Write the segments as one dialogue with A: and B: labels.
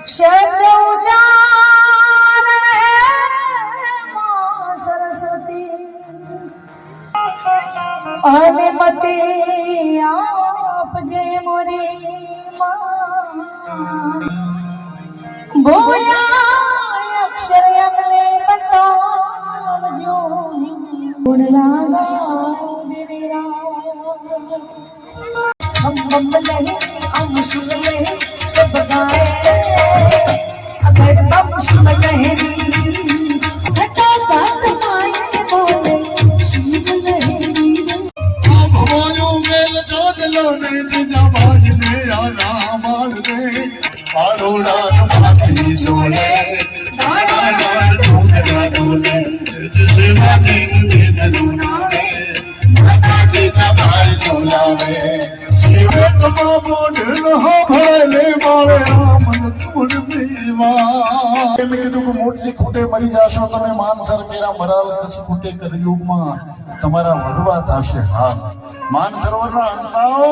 A: शब्द उच्चारण है मां सरस्वती अनुमति आपजे मोरी मां बोया अक्षर अगले बतावजो गुण लागा दिनेरा हम लहे हम शिव लहे सब गाए अगर हम शिव लहरी घटा गात गाए बोले शिव लहरी
B: भवायो मेल जोत लो ने जिजा बाज ने आना मार दे आरोड़ा माथी जोड़े दाना दान ढूंढना ढूंढे जिसे माजी ने दरुना रे माता जी का भाई जोलावे शिव को बोल हो भले मारे मन तुड़ बीवा મેં કીધું કે મોટી ખૂટે મરી જાશો તમે માનસર મેરા મરાલ કસ ખૂટે કલયુગમાં તમારા વડવા થશે હાલ માન સરોવરના અંતરાઓ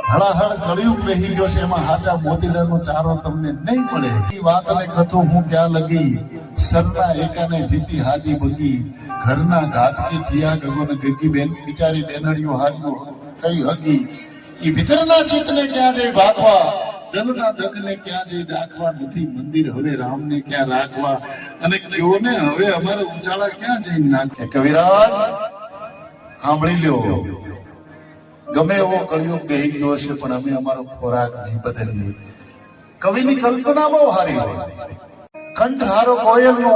B: હળાહળ કળિયુગ બેહી ગયો છે એમાં હાચા મોતીલાલનો ચારો તમને નહીં મળે એ વાતને કથું હું ક્યાં લગી સરના એકાને જીતી હાજી બગી ઘરના ઘાતકી થયા ગગોને ગગી બેન બિચારી બેનડીઓ હાર્યો થઈ હગી એ ભીતરના ચિત્તને ક્યાં જઈ ભાગવા જનના દકને ક્યાં જઈ દાખવા નથી મંદિર હવે રામને ક્યાં રાખવા અને કયો ને હવે અમારે ઉજાળા ક્યાં જઈ નાખે કવિરાજ સાંભળી લ્યો ગમે એવો કળિયુગ બેહી ગયો છે પણ અમે અમારો ખોરાક નહીં બદલીએ કવિની કલ્પના બહુ હારી હોય કંઠ હારો કોયલનો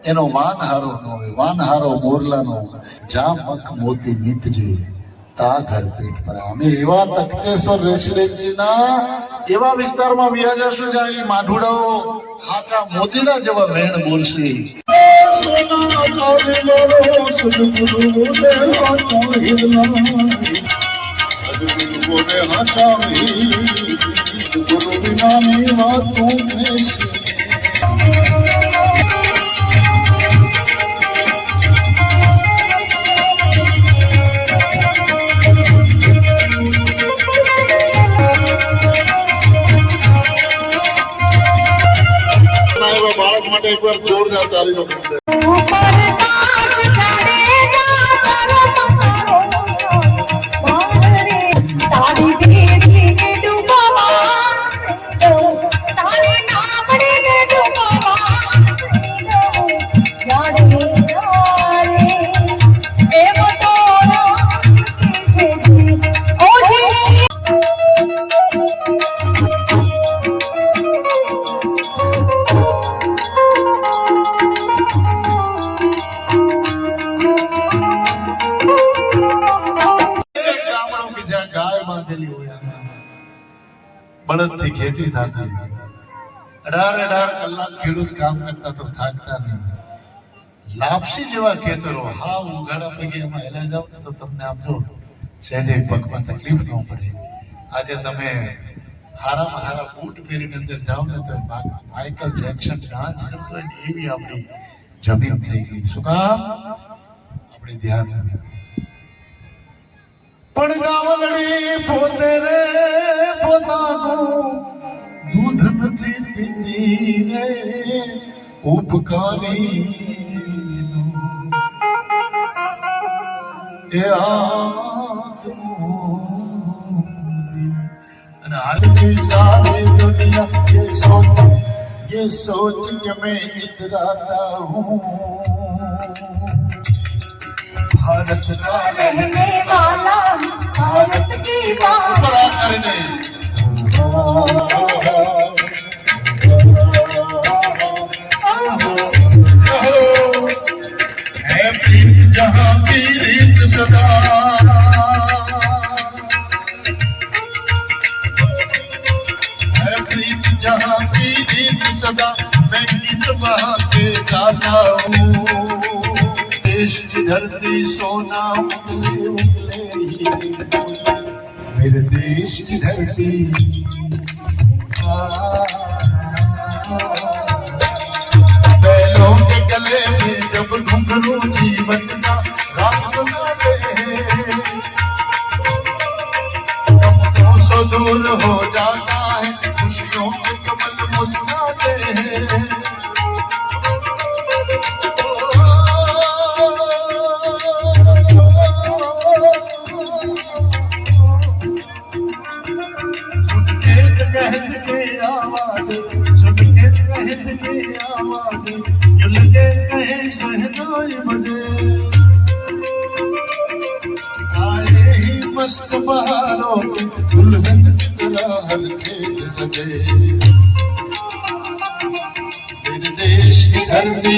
B: એનો વાન હારો ન હોય વાન હારો મોરલાનો જા મખ મોતી નીપજે તા ઘર પેટ પર અમે એવા તખતેશ્વર રેસિડેન્સીના એવા વિસ્તારમાં વ્યા જશું જ્યાં એ માઢુડાઓ હાચા મોતીડા જેવા વેણ બોલશે ગુરુ વિનાની વાતો બાળક માટે એક વાર જોરદાર તાલીમ બળદથી ખેતી થતી 18 કલાક ખેડૂત કામ કરતા તો થાકતા નહીં લાપસી જેવા ખેતરો હા ઉગાડા પગે એમાં હેલા જાવ તો તમને આમ જો સહેજે પગમાં તકલીફ ન પડે આજે તમે હારામાં હારા બૂટ પહેરીને અંદર જાઓ ને તો માઇકલ જેક્સન ડાન્સ કરતો હોય ને એવી આપણી જમીન થઈ ગઈ શું કામ આપણે ધ્યાન પણ ગાવલડી પોતે રે પોતાનું દૂધ નથી પીતી રે ઉપકારી એ અને હાલતી સારી દુનિયા ये सोच के मैं इतराता हूँ भारत का
A: रहने वाला भारत की बात
B: करने है प्रीत जहाँ की रीत सदा है प्रीत जहाँ की रीत सदा मैं गीत बहा के गाता हूँ देश की धरती सोना उगले उगले ही मेरे देश की धरती बैलों के गले में जब घुंघरू जीवन का राग सुनाते हैं तब तो सो दूर हो जाता है कहे सहनाई बजे आए ही मस्त बहारों के दुल्हन की तरह हर खेल सके मेरे देश की धरती